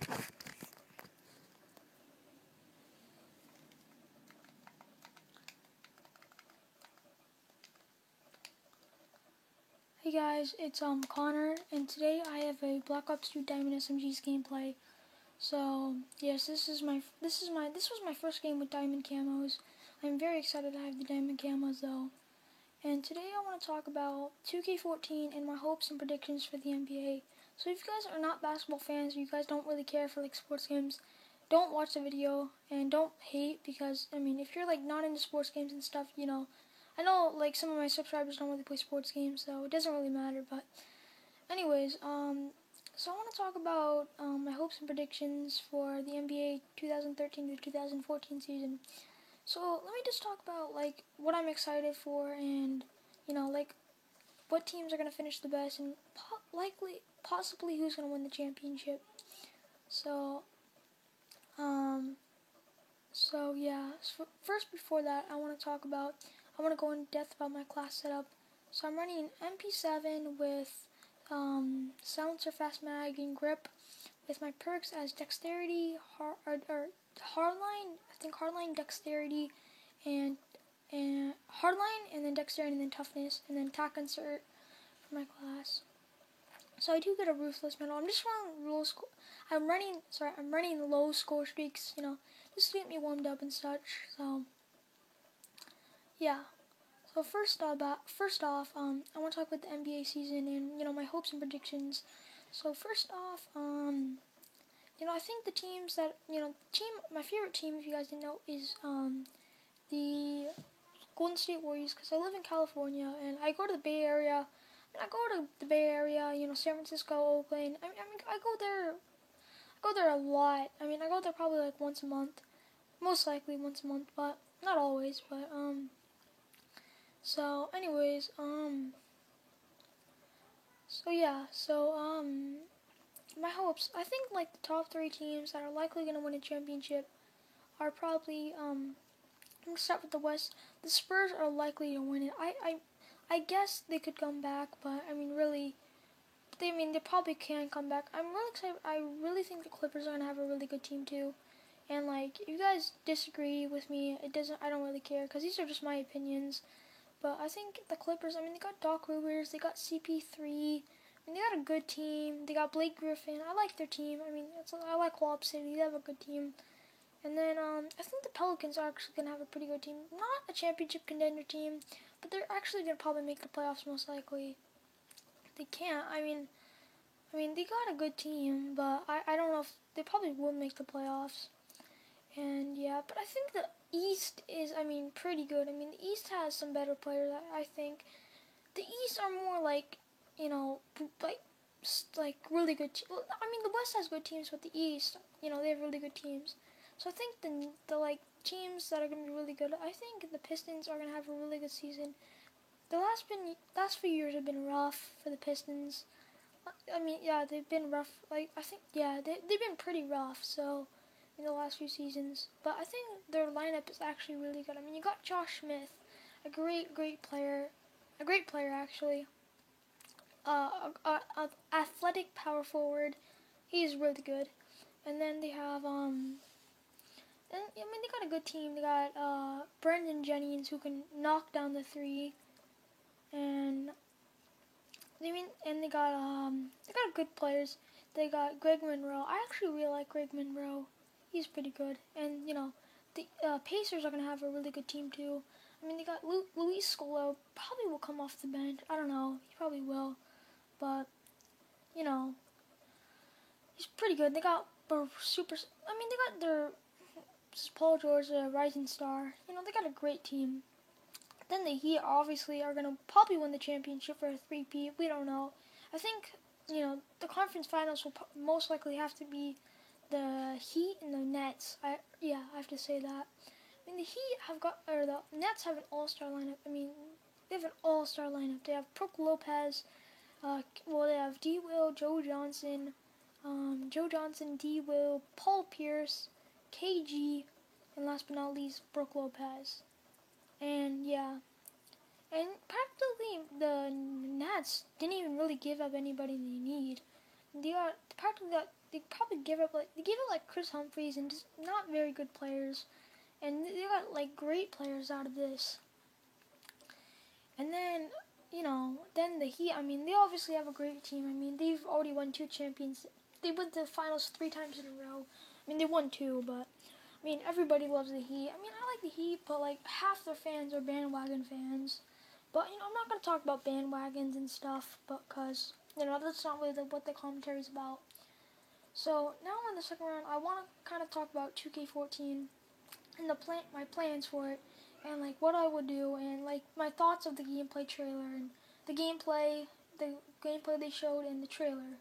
Hey guys, it's Connor, and today I have a Black Ops 2 Diamond SMG's gameplay. So yes, this was my first game with diamond camos. I'm very excited to have the diamond camos though. And today I want to talk about 2K14 and my hopes and predictions for the NBA. So if you guys are not basketball fans, or you guys don't really care for like sports games, don't watch the video and don't hate, because I mean, if you're like not into sports games and stuff, I know like some of my subscribers don't really play sports games, so it doesn't really matter. But anyways, so I want to talk about my hopes and predictions for the NBA 2013 to 2014 season. So let me just talk about like what I'm excited for, and like what teams are gonna finish the best, and possibly who's gonna win the championship. So yeah. So first, before that, I want to go in depth about my class setup. So I'm running an MP7 with silencer, fast mag, and grip, with my perks as dexterity, hardline. I think hardline, dexterity, and hardline, and then dexterity, and then toughness, and then tack insert for my class. So I do get a ruthless medal. I'm just running low score. I'm running low score streaks. Just to get me warmed up and such. So yeah. So first off, I want to talk about the NBA season and my hopes and predictions. So first off, I think the teams that my favorite team, if you guys didn't know, is the Golden State Warriors, because I live in California and I go to the Bay Area. San Francisco, Oakland. I go there a lot. I mean, I go there probably like once a month, most likely once a month, but not always. But so anyways, my hopes. I think like the top three teams that are likely gonna win a championship are probably I'm gonna start with the West. The Spurs are likely to win it. I guess they could come back, but I mean really. They probably can come back. I'm really excited. I really think the Clippers are gonna have a really good team too. And like, if you guys disagree with me, I don't really care, because these are just my opinions. But I think the Clippers. I mean, they got Doc Rivers, they got CP3. I mean, they got a good team. They got Blake Griffin. I like their team. I mean, I like Lob City. They have a good team. And then I think the Pelicans are actually gonna have a pretty good team. Not a championship contender team, but they're actually gonna probably make the playoffs most likely. They can't. I mean, they got a good team, but I don't know if they probably will make the playoffs. And yeah, but I think the East is, pretty good. I mean, the East has some better players. I think the East are more like, like really good. I mean, the West has good teams, but the East, they have really good teams. So I think the like teams that are gonna be really good. I think the Pistons are gonna have a really good season. The last few years have been rough for the Pistons. I mean, yeah, they've been rough. Like, I think, yeah, they've been pretty rough, so, in the last few seasons. But I think their lineup is actually really good. I mean, you got Josh Smith, a great player. A great player, actually. A athletic power forward. He's really good. And then they have, they got a good team. They got, Brandon Jennings, who can knock down the three. And they got good players. They got Greg Monroe. I actually really like Greg Monroe. He's pretty good. And the Pacers are gonna have a really good team too. I mean, they got Luis Scola. Probably will come off the bench. I don't know. He probably will, but he's pretty good. They got super. I mean, they got their Paul George, a rising star. They got a great team. Then the Heat obviously are going to probably win the championship for a three-peat. We don't know. I think, the conference finals will most likely have to be the Heat and the Nets. I have to say that. I mean, the Nets have an all-star lineup. I mean, they have an all-star lineup. They have Brook Lopez. They have D. Will, Joe Johnson, D. Will, Paul Pierce, KG, and last but not least, Brook Lopez. And yeah, and practically the Nets didn't even really give up anybody they need. They practically got they probably give up like Chris Humphries and just not very good players, and they got like great players out of this. And then then the Heat. I mean, they obviously have a great team. I mean, they've already won 2 champions. They went to the finals 3 times in a row. I mean, they won 2, but I mean, everybody loves the Heat. I mean, I like the Heat, but like half their fans are bandwagon fans. But I'm not gonna talk about bandwagons and stuff, but because that's not really what the commentary is about. So now in the second round, I want to kind of talk about 2K14 and my plans for it, and like what I would do, and like my thoughts of the gameplay trailer and the gameplay they showed in the trailer.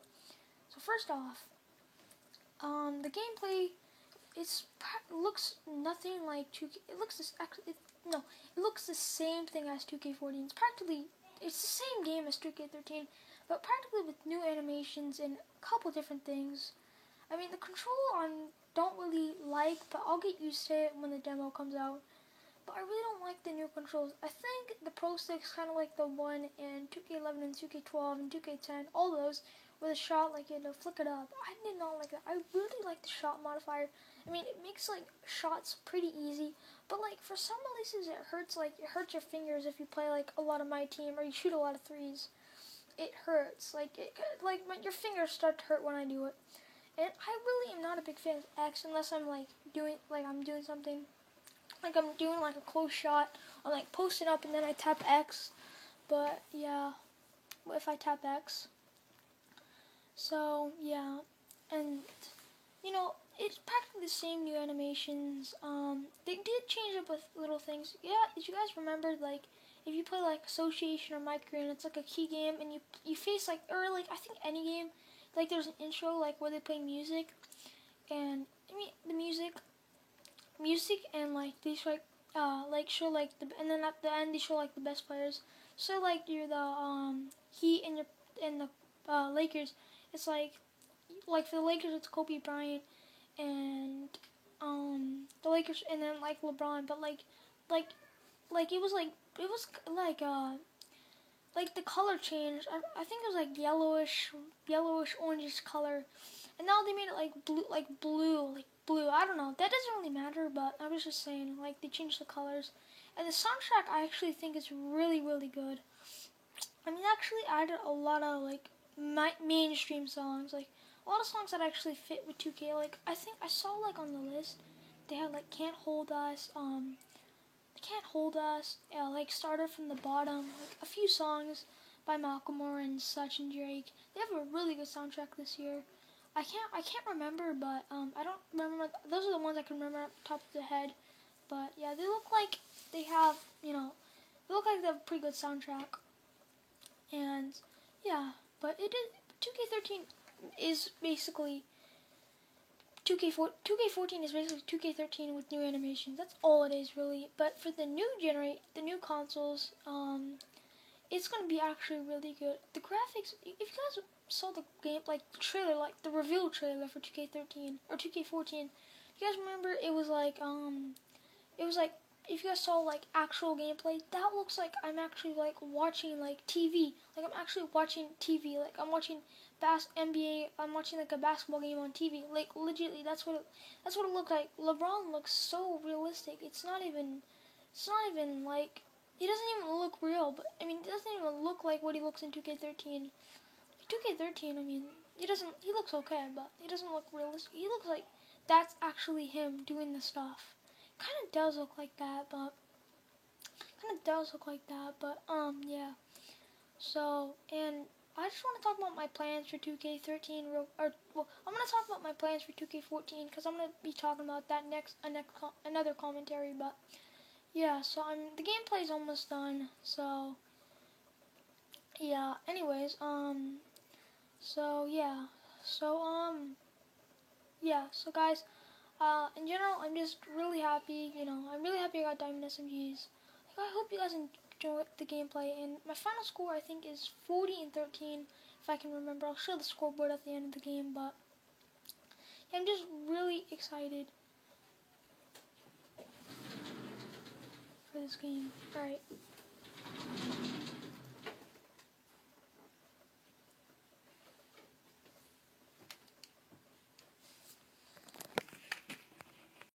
So first off, the gameplay looks nothing like 2K. It looks the same thing as 2K14. It's the same game as 2K13, but practically with new animations and a couple different things. I mean, the control I don't really like, but I'll get used to it when the demo comes out. But I really don't like the new controls. I think the Pro Stick's kind of like the one in 2K11 and 2K12 and 2K10, all those, with a shot like flick it up. I did not like that. I really like the shot modifier. I mean, it makes like shots pretty easy, but like for some releases it hurts your fingers if you play like a lot of My Team or you shoot a lot of threes. It hurts. Your fingers start to hurt when I do it. And I really am not a big fan of X unless I'm doing something. Like I'm doing like a close shot, or like post it up and then I tap X. But yeah, if I tap X. So yeah, and it's practically the same new animations. They did change up with little things. Yeah, did you guys remember like if you play like Association or Microgame, it's like a key game, and you face I think any game, like there's an intro like where they play music, and I mean the music and like they show show like and then at the end they show like the best players. So like you're the Heat and the Lakers. It's like for the Lakers it's Kobe Bryant and the Lakers, and then like LeBron, but like it was like the color changed. I think it was like yellowish orangish color, and now they made it like blue. I don't know. That doesn't really matter, but I was just saying like they changed the colors, and the soundtrack I actually think is really really good. I mean, they actually added a lot of like mainstream songs, like a lot of songs that actually fit with 2K. Like I think I saw like on the list they had like Can't Hold Us, like Started from the Bottom, like a few songs by Macklemore and Such and Drake. They have a really good soundtrack this year. I can't remember, but I don't remember. Those are the ones I can remember off the top of the head. But yeah, they look like they have they look like they have a pretty good soundtrack. And yeah, but 2K13 is basically 2K14 is basically 2K13 with new animations. That's all it is really. But for the new consoles, it's gonna be actually really good. The graphics, if you guys saw the game, like the trailer, like the reveal trailer for 2K13 or 2K14, you guys remember it was like if you guys saw like actual gameplay, that looks like I'm actually like watching like TV. Like I'm actually watching TV. Like I'm watching NBA. I'm watching like a basketball game on TV. Like legitimately, that's what it looked like. LeBron looks so realistic. It's not even like he doesn't even look real. But I mean, it doesn't even look like what he looks in 2K13. 2K13. I mean, he looks okay, but he doesn't look realistic. He looks like that's actually him doing the stuff. Kind of does look like that, but yeah. So, and I just want to talk about my plans for 2K13, I'm going to talk about my plans for 2K14, because I'm going to be talking about that another commentary, but yeah, so the gameplay's almost done, so yeah, anyways, so guys, in general, I'm just really happy, I'm really happy I got Diamond SMGs. I hope you guys enjoy the gameplay, and my final score, I think, is 40-13, if I can remember. I'll show the scoreboard at the end of the game, but yeah, I'm just really excited for this game. Alright.